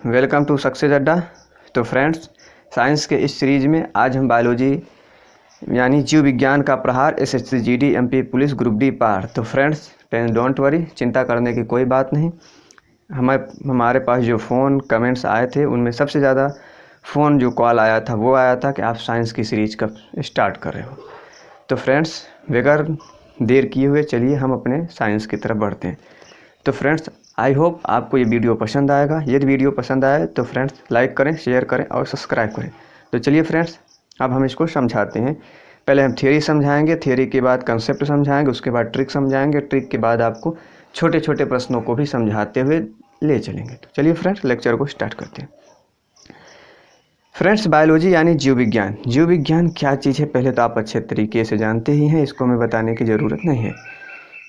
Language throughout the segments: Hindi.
वेलकम टू सक्सेस अड्डा। तो फ्रेंड्स, साइंस के इस सीरीज में आज हम बायोलॉजी यानी जीव विज्ञान का प्रहार SSC GD MP police group D पार। तो फ्रेंड्स डोंट वरी, चिंता करने की कोई बात नहीं। हमारे पास जो फ़ोन कमेंट्स आए थे उनमें सबसे ज़्यादा फ़ोन जो कॉल आया था वो आया था कि आप साइंस की सीरीज कब स्टार्ट कर रहे हो। तो फ्रेंड्स, बगैर देर किए हुए चलिए हम अपने साइंस की तरफ बढ़ते हैं। तो फ्रेंड्स, आई होप आपको ये वीडियो पसंद आएगा। यदि वीडियो पसंद आए तो फ्रेंड्स लाइक करें, शेयर करें और सब्सक्राइब करें। तो चलिए फ्रेंड्स, अब हम इसको समझाते हैं। पहले हम थ्योरी समझाएंगे, थ्योरी के बाद कंसेप्ट समझाएंगे, उसके बाद ट्रिक समझाएंगे, ट्रिक के बाद आपको छोटे छोटे प्रश्नों को भी समझाते हुए ले चलेंगे। तो चलिए फ्रेंड्स, लेक्चर को स्टार्ट करते हैं। फ्रेंड्स, बायोलॉजी यानी जीव विज्ञान। जीव विज्ञान क्या चीज़ है पहले तो आप अच्छे तरीके से जानते ही हैं, इसको मैं बताने की ज़रूरत नहीं है।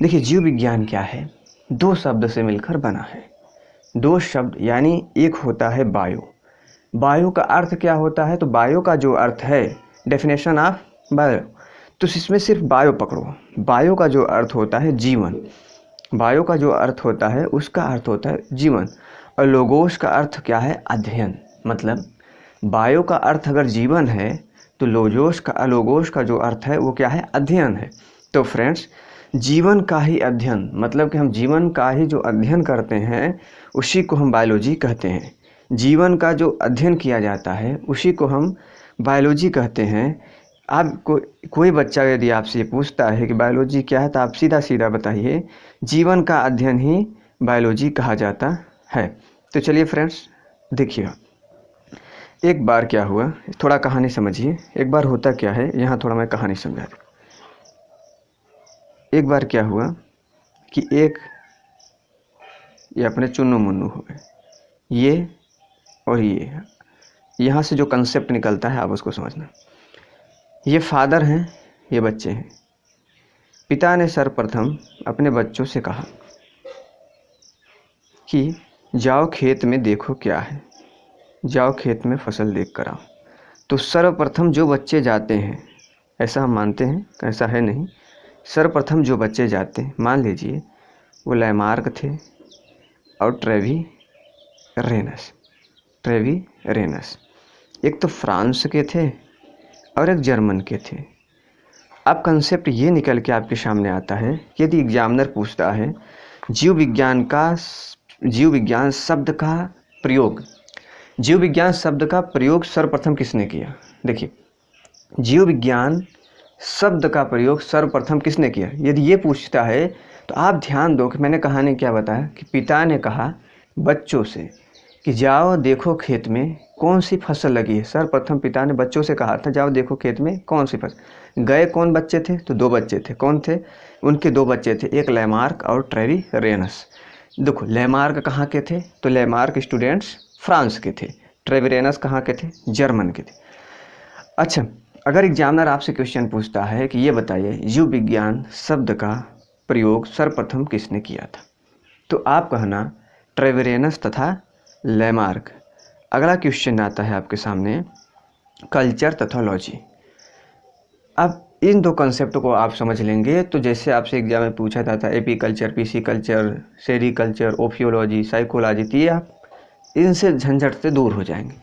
देखिए, जीव विज्ञान क्या है, दो शब्द से मिलकर बना है। दो शब्द यानी एक होता है बायो। बायो का अर्थ क्या होता है, तो बायो का जो अर्थ है, डेफिनेशन ऑफ बायो, तो इसमें सिर्फ बायो पकड़ो। बायो का जो अर्थ होता है जीवन, बायो का जो अर्थ होता है उसका अर्थ होता है जीवन। और लोगोस का अर्थ क्या है, अध्ययन। मतलब बायो का अर्थ अगर जीवन है तो लोगोस का जो अर्थ है वो क्या है, अध्ययन है। तो फ्रेंड्स, जीवन का ही अध्ययन, मतलब कि हम जीवन का ही जो अध्ययन करते हैं उसी को हम बायोलॉजी कहते हैं। जीवन का जो अध्ययन किया जाता है उसी को हम बायोलॉजी कहते हैं। आप कोई बच्चा यदि आपसे ये पूछता है कि बायोलॉजी क्या है, तो आप सीधा सीधा बताइए जीवन का अध्ययन ही बायोलॉजी कहा जाता है। तो चलिए फ्रेंड्स, देखिए एक बार क्या हुआ, थोड़ा कहानी समझिए। एक बार होता क्या है, यहाँ थोड़ा मैं कहानी समझा दूँ। एक बार क्या हुआ कि ये अपने चुन्नू मुन्नू हो गए, ये और ये, यहाँ से जो कंसेप्ट निकलता है आप उसको समझना। ये फादर हैं, ये बच्चे हैं। पिता ने सर्वप्रथम अपने बच्चों से कहा कि जाओ खेत में देखो क्या है, जाओ खेत में फसल देख कर आओ। तो सर्वप्रथम जो बच्चे जाते हैं, ऐसा हम मानते हैं, ऐसा है नहीं, सर्वप्रथम जो बच्चे जाते हैं, मान लीजिए वो लैमार्क थे और ट्रेवी रेनस। एक तो फ्रांस के थे और एक जर्मन के थे। अब कंसेप्ट ये निकल के आपके सामने आता है, यदि एग्जामिनर पूछता है जीव विज्ञान शब्द का प्रयोग सर्वप्रथम किसने किया। देखिए, जीव विज्ञान शब्द का प्रयोग सर्वप्रथम किसने किया, यदि ये पूछता है तो आप ध्यान दो कि मैंने कहानी क्या बताया कि पिता ने कहा बच्चों से कि जाओ देखो खेत में कौन सी फसल लगी है। सर्वप्रथम पिता ने बच्चों से कहा था जाओ देखो खेत में कौन सी फसल। गए कौन बच्चे थे, तो दो बच्चे थे। कौन थे, उनके दो बच्चे थे, एक लैमार्क और ट्रेवी रेनस। देखो, लैमार्क कहाँ के थे, तो लैमार्क स्टूडेंट्स फ्रांस के थे, ट्रेवी रेनस कहाँ के थे, जर्मन के थे। अच्छा, अगर एग्जामिनर आपसे क्वेश्चन पूछता है कि ये बताइए जीव विज्ञान शब्द का प्रयोग सर्वप्रथम किसने किया था, तो आप कहना ट्रेवेरेनस तथा लैमार्क। अगला क्वेश्चन आता है आपके सामने, कल्चर तथा लॉजी। अब इन दो कंसेप्ट को आप समझ लेंगे तो जैसे आपसे एग्जाम में पूछा जाता है AP culture, PC culture, sericulture, ओफियोलॉजी, psychology, तो ये आप इनसे झंझट से दूर हो जाएंगे।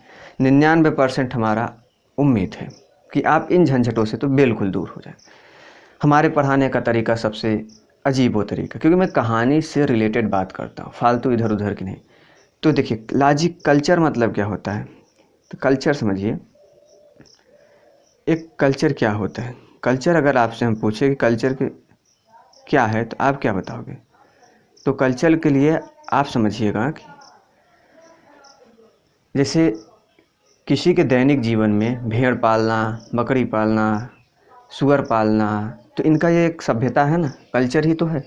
99% हमारा उम्मीद है कि आप इन झंझटों से तो बिल्कुल दूर हो जाए। हमारे पढ़ाने का तरीका सबसे अजीब हो तरीका, क्योंकि मैं कहानी से रिलेटेड बात करता हूँ, फालतू इधर उधर की नहीं। तो देखिए, लॉजिक कल्चर मतलब क्या होता है, तो कल्चर समझिए, एक कल्चर क्या होता है। कल्चर अगर आपसे हम पूछे कि कल्चर के क्या है तो आप क्या बताओगे, तो कल्चर के लिए आप समझिएगा कि जैसे किसी के दैनिक जीवन में भेड़ पालना, बकरी पालना, सुअर पालना, तो इनका ये एक सभ्यता है ना, कल्चर ही तो है।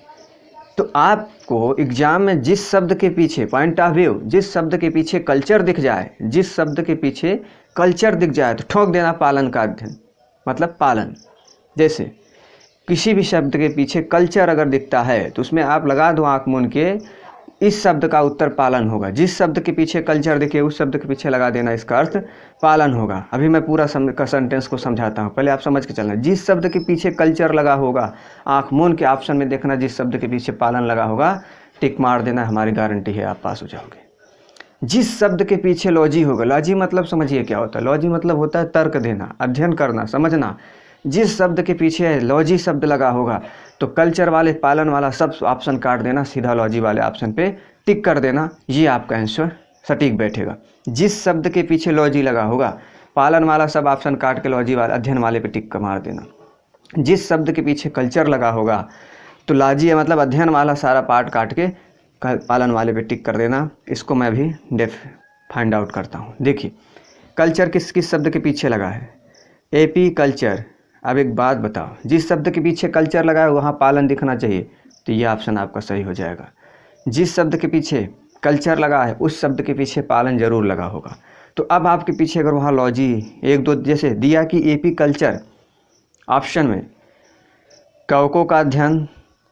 तो आपको एग्जाम में जिस शब्द के पीछे पॉइंट ऑफ व्यू, जिस शब्द के पीछे कल्चर दिख जाए, जिस शब्द के पीछे कल्चर दिख जाए तो ठोक देना पालन का अध्ययन, मतलब पालन। जैसे किसी भी शब्द के पीछे कल्चर अगर दिखता है तो उसमें आप लगा दो आँख मूंद के, इस शब्द का उत्तर पालन होगा। जिस शब्द के पीछे कल्चर दिखे उस शब्द के पीछे लगा देना, इसका अर्थ पालन होगा। अभी मैं पूरा सेंटेंस को समझाता हूँ, पहले आप समझ के चलना। जिस शब्द के पीछे कल्चर लगा होगा, आँख मूंद के ऑप्शन में देखना, जिस शब्द के पीछे पालन लगा होगा, टिक मार देना, हमारी गारंटी है आप पास हो जाओगे। जिस शब्द के पीछे लॉजी होगा, लॉजी मतलब समझिए क्या होता है, लॉजी मतलब होता है तर्क देना, अध्ययन करना, समझना। जिस शब्द के पीछे लॉजी शब्द लगा होगा तो कल्चर वाले, पालन वाला सब ऑप्शन काट देना, सीधा लॉजी वाले ऑप्शन पे टिक कर देना, ये आपका आंसर सटीक बैठेगा। जिस शब्द के पीछे लॉजी लगा होगा, पालन वाला सब ऑप्शन काट के लॉजी वाले, अध्ययन वाले पे टिक मार देना। जिस शब्द के पीछे कल्चर लगा होगा तो लॉजी मतलब अध्ययन वाला सारा पार्ट काट के पालन वाले पे टिक कर देना। इसको मैं भी फाइंड आउट करता हूँ। देखिए कल्चर किस किस शब्द के पीछे लगा है, एपी कल्चर। अब एक बात बताओ, जिस शब्द के पीछे कल्चर लगा है वहाँ पालन दिखना चाहिए, तो ये ऑप्शन आपका सही हो जाएगा। जिस शब्द के पीछे कल्चर लगा है उस शब्द के पीछे पालन जरूर लगा होगा। तो अब आपके पीछे अगर वहाँ लॉजी एक दो जैसे दिया कि एपी कल्चर ऑप्शन में कवकों का अध्ययन,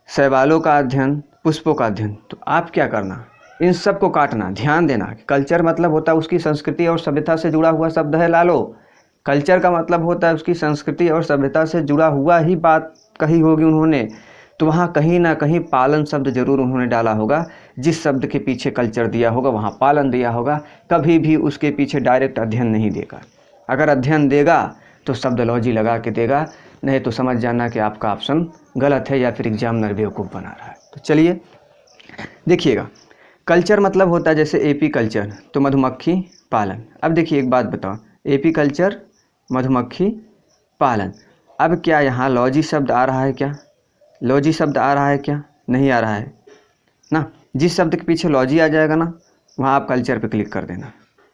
शैवालों का अध्ययन, पुष्पों का अध्ययन, तो आप क्या करना, इन सब को काटना। ध्यान देना कि कल्चर मतलब होता है उसकी संस्कृति और सभ्यता से जुड़ा हुआ शब्द है लालो। कल्चर का मतलब होता है उसकी संस्कृति और सभ्यता से जुड़ा हुआ ही बात कही होगी उन्होंने, तो वहाँ कहीं ना कहीं पालन शब्द जरूर उन्होंने डाला होगा। जिस शब्द के पीछे कल्चर दिया होगा वहाँ पालन दिया होगा, कभी भी उसके पीछे डायरेक्ट अध्ययन नहीं देगा। अगर अध्ययन देगा तो शब्द लॉजी लगा के देगा, नहीं तो समझ जाना कि आपका ऑप्शन गलत है या फिर एग्जामिनर बेवकूफ़ बना रहा है। तो चलिए देखिएगा, कल्चर मतलब होता है जैसे एपी कल्चर तो मधुमक्खी पालन। अब देखिए एक बात बताओ, एपी कल्चर मधुमक्खी पालन, अब क्या यहाँ लॉजी शब्द आ रहा है क्या, लॉजी शब्द आ रहा है क्या, नहीं आ रहा है ना। जिस शब्द के पीछे लॉजी आ जाएगा ना वहाँ आप कल्चर पे क्लिक कर देना।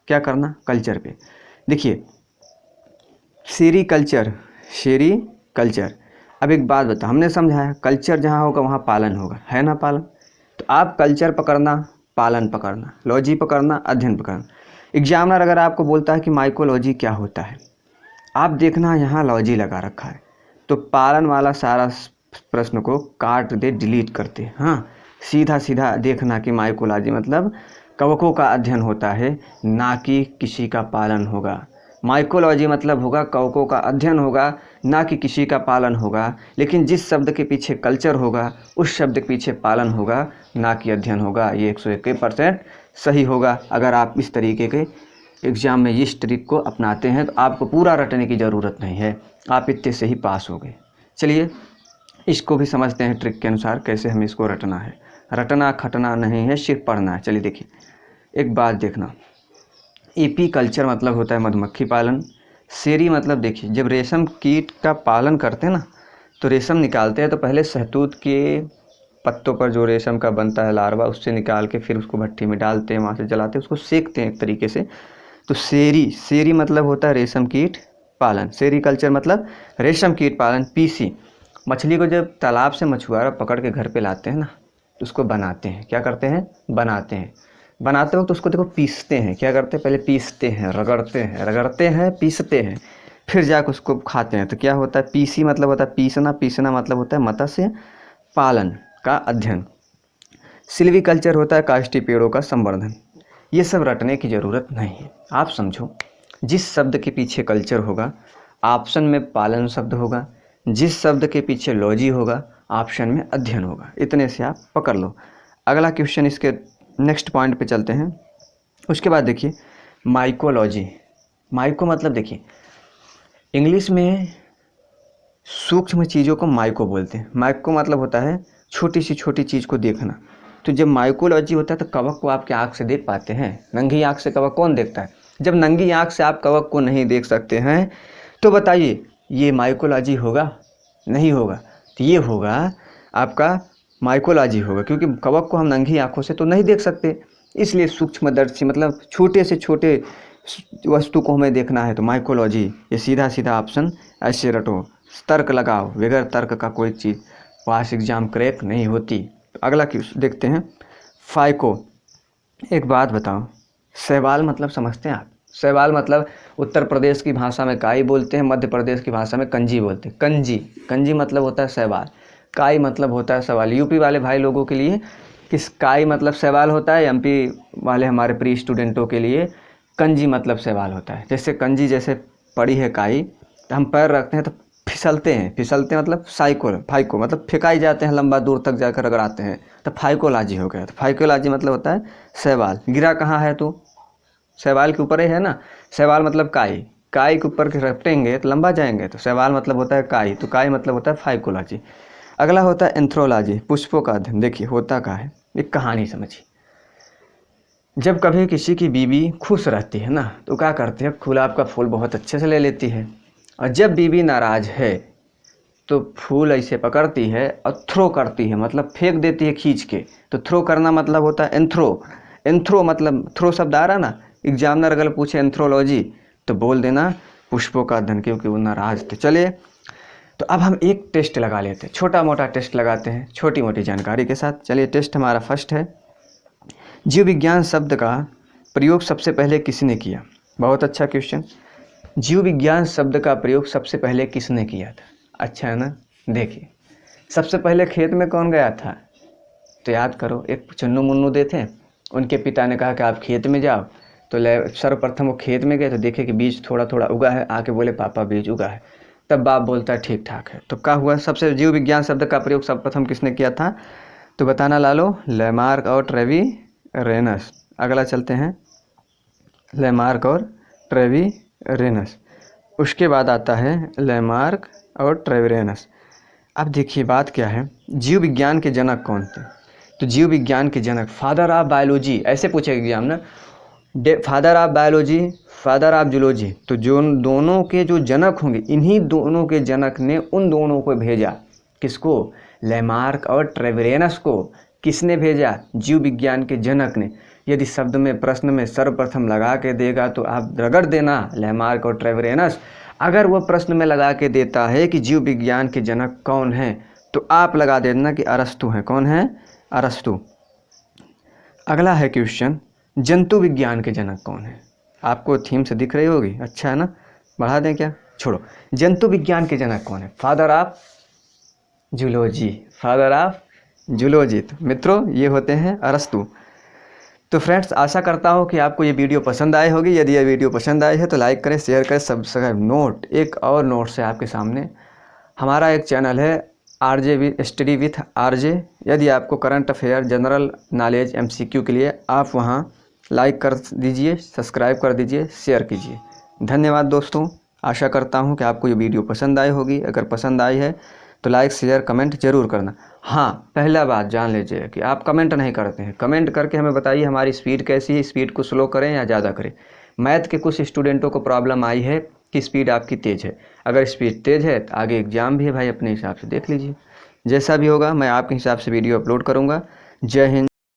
क्या करना, कल्चर पे। देखिए सेरी कल्चर, शेरी कल्चर। अब एक बात बताओ, हमने समझाया कल्चर जहाँ होगा वहाँ पालन होगा, है ना पालन। तो आप कल्चर पकड़ना, पालन पकड़ना, लॉजी पकड़ना, अध्ययन पकड़ना। एग्जामिनर अगर आपको बोलता है कि माइकोलॉजी क्या होता है, आप देखना यहाँ लॉजी लगा रखा है तो पालन वाला सारा प्रश्न को काट दे, डिलीट करते। हाँ, सीधा सीधा देखना कि माइकोलॉजी मतलब कवकों का अध्ययन होता है, ना कि किसी का पालन होगा। माइकोलॉजी मतलब होगा कवकों का अध्ययन होगा, ना कि किसी का पालन होगा। लेकिन जिस शब्द के पीछे कल्चर होगा उस शब्द के पीछे पालन होगा, ना कि अध्ययन होगा। ये 101% सही होगा। अगर आप इस तरीके के एग्ज़ाम में इस ट्रिक को अपनाते हैं तो आपको पूरा रटने की ज़रूरत नहीं है, आप इतने से ही पास हो गए। चलिए इसको भी समझते हैं ट्रिक के अनुसार कैसे हमें इसको रटना है। रटना खटना नहीं है, सिर्फ पढ़ना है। चलिए देखिए एक बात देखना, एपी कल्चर मतलब होता है मधुमक्खी पालन। सेरी मतलब देखिए जब रेशम कीट का पालन करते हैं ना तो रेशम निकालते हैं तो पहले शहतूत के पत्तों पर जो रेशम का बनता है लार्वा उससे निकाल के फिर उसको भट्टी में डालते हैं, वहाँ से जलाते हैं, उसको सेकते हैं एक तरीके से। तो सेरी मतलब होता है रेशम कीट पालन। सेरी कल्चर मतलब रेशम कीट पालन। पीसी मछली को जब तालाब से मछुआरा पकड़ के घर पे लाते हैं ना तो उसको बनाते हैं। क्या करते हैं, बनाते हैं। बनाते वक्त उसको देखो पीसते हैं। क्या करते हैं, पहले पीसते हैं, रगड़ते हैं, पीसते हैं, फिर जाकर उसको खाते हैं। तो क्या होता है, पीसी मतलब होता है पीसना, पीसना मतलब होता है मत्स्य पालन का अध्ययन। सिल्वी कल्चर होता है काष्ठी पेड़ों का संवर्धन। ये सब रटने की ज़रूरत नहीं है, आप समझो। जिस शब्द के पीछे कल्चर होगा ऑप्शन में पालन शब्द होगा, जिस शब्द के पीछे लॉजी होगा ऑप्शन में अध्ययन होगा। इतने से आप पकड़ लो। अगला क्वेश्चन, इसके नेक्स्ट पॉइंट पे चलते हैं। उसके बाद देखिए माइकोलॉजी। माइको मतलब देखिए इंग्लिश में सूक्ष्म चीज़ों को माइको बोलते हैं। माइको मतलब होता है छोटी सी छोटी चीज़ को देखना। तो जब माइकोलॉजी होता है तो कवक को आपके आँख से देख पाते हैं। नंगी आँख से कवक कौन देखता है। जब नंगी आँख से आप कवक को नहीं देख सकते हैं तो बताइए ये माइकोलॉजी होगा, नहीं होगा। तो ये होगा आपका माइकोलॉजी होगा, क्योंकि कवक को हम नंगी आँखों से तो नहीं देख सकते, इसलिए सूक्ष्मदर्शी मतलब छोटे से छोटे वस्तु को हमें देखना है तो माइकोलॉजी। ये सीधा सीधा ऑप्शन ऐसे रटो, तर्क लगाओ, बगैर तर्क का कोई चीज़ पास एग्जाम क्रैक नहीं होती। तो अगला क्वेश्चन देखते हैं, फाइको। एक बात बताओ, शैवाल मतलब समझते हैं आप। शैवाल मतलब उत्तर प्रदेश की भाषा में काई बोलते हैं, मध्य प्रदेश की भाषा में कंजी बोलते हैं। कंजी मतलब होता है शैवाल, काई मतलब होता है सवाल। यूपी वाले भाई लोगों के लिए किस काई मतलब शैवाल होता है, एमपी वाले हमारे प्री स्टूडेंटों के लिए कंजी मतलब शैवाल होता है। जैसे कंजी जैसे पड़ी है काई तो हम पैर रखते हैं तो फिसलते मतलब फाइको मतलब फेंकाई जाते हैं, लंबा दूर तक जाकर रगड़ाते हैं, तो फाइकोलॉजी हो गया। तो फाइकोलॉजी मतलब होता है शैवाल। गिरा कहाँ है तो शैवाल के ऊपर ही है ना। शैवाल मतलब काई, काई के ऊपर रटेंगे तो लंबा जाएंगे, तो शैवाल मतलब होता है काई, तो काई मतलब होता है फाइकोलॉजी। अगला होता है एंथ्रोलॉजी, पुष्पों का अध्ययन। देखिए होता क्या है, एक कहानी समझिए। जब कभी किसी की बीवी खुश रहती है ना, तो क्या करती है, गुलाब का फूल बहुत अच्छे से ले लेती है, और जब बीवी नाराज है तो फूल ऐसे पकड़ती है और थ्रो करती है, मतलब फेंक देती है खींच के। तो थ्रो करना मतलब होता है एंथ्रो। एंथ्रो मतलब थ्रो शब्द आ रहा ना, एग्जामिनर अगर पूछे एंथ्रोलॉजी तो बोल देना पुष्पों का अध्ययन, क्योंकि वो नाराज थे। चलिए, तो अब हम एक टेस्ट लगा लेते हैं, छोटा मोटा टेस्ट लगाते हैं छोटी मोटी जानकारी के साथ। चलिए, टेस्ट हमारा फर्स्ट है, जीव विज्ञान शब्द का प्रयोग सबसे पहले किसने किया। बहुत अच्छा क्वेश्चन। जीव विज्ञान शब्द का प्रयोग सबसे पहले किसने किया था? अच्छा है ना। देखिए, सबसे पहले खेत में कौन गया था? तो याद करो, एक चन्नू मुन्नू दे थे, उनके पिता ने कहा कि आप खेत में जाओ। तो सर्वप्रथम वो खेत में गए तो देखे कि बीज थोड़ा थोड़ा उगा है, आके बोले पापा बीज उगा है। तब बाप बोलता है ठीक ठाक है। तो क्या हुआ, सबसे जीव विज्ञान शब्द का प्रयोग सर्वप्रथम किसने किया था? तो बताना लालो, लेमार्क और ट्रेविरेनस। अगला चलते हैं, लेमार्क और ट्रेविरेनस। उसके बाद आता है लेमार्क और ट्रेविरेनस। अब देखिए बात क्या है, जीव विज्ञान के जनक कौन थे? तो जीव विज्ञान के जनक, फादर ऑफ बायोलॉजी, ऐसे पूछेगा एग्जाम ना, father of biology, father of zoology. तो जो दोनों के जो जनक होंगे, इन्हीं दोनों के जनक ने उन दोनों को भेजा। किसको? लेमार्क और ट्रेविरेनस को। किसने भेजा? जीव विज्ञान के जनक ने। यदि शब्द में प्रश्न में सर्वप्रथम लगा के देगा तो आप रगड़ देना लेमार्क और ट्रेविरेनस। अगर वह प्रश्न में लगा के देता है कि जीव विज्ञान के जनक कौन हैं, तो आप लगा देना कि अरस्तु हैं। कौन है? अरस्तु। अगला है क्वेश्चन, जंतु विज्ञान के जनक कौन है? आपको थीम से दिख रही होगी, अच्छा है ना। बढ़ा दें क्या? छोड़ो। जंतु विज्ञान के जनक कौन है? Father of zoology, father of zoology. तो मित्रों, ये होते हैं अरस्तु। तो फ्रेंड्स, आशा करता हूँ कि आपको ये वीडियो पसंद आई होगी। यदि ये वीडियो पसंद आई है तो लाइक करें, शेयर करें, सब्सक्राइब। नोट, एक और नोट से आपके सामने, हमारा एक चैनल है RJ स्टडी विथ RJ। यदि आपको current affair, general knowledge, MCQ के लिए, आप वहाँ लाइक कर दीजिए, सब्सक्राइब कर दीजिए, शेयर कीजिए। धन्यवाद दोस्तों। आशा करता हूँ कि आपको ये वीडियो पसंद आई होगी। अगर पसंद आई है तो लाइक शेयर कमेंट जरूर करना। हाँ, पहला बात जान लीजिए कि आप कमेंट नहीं करते हैं। कमेंट करके हमें बताइए हमारी स्पीड कैसी है, स्पीड को स्लो करें या ज़्यादा करें। मैथ के कुछ स्टूडेंटों को प्रॉब्लम आई है कि स्पीड आपकी तेज़ है। अगर स्पीड तेज़ है तो आगे एग्ज़ाम भी है भाई, अपने हिसाब से देख लीजिए। जैसा भी होगा मैं आपके हिसाब से वीडियो अपलोड करूँगा। जय हिंद।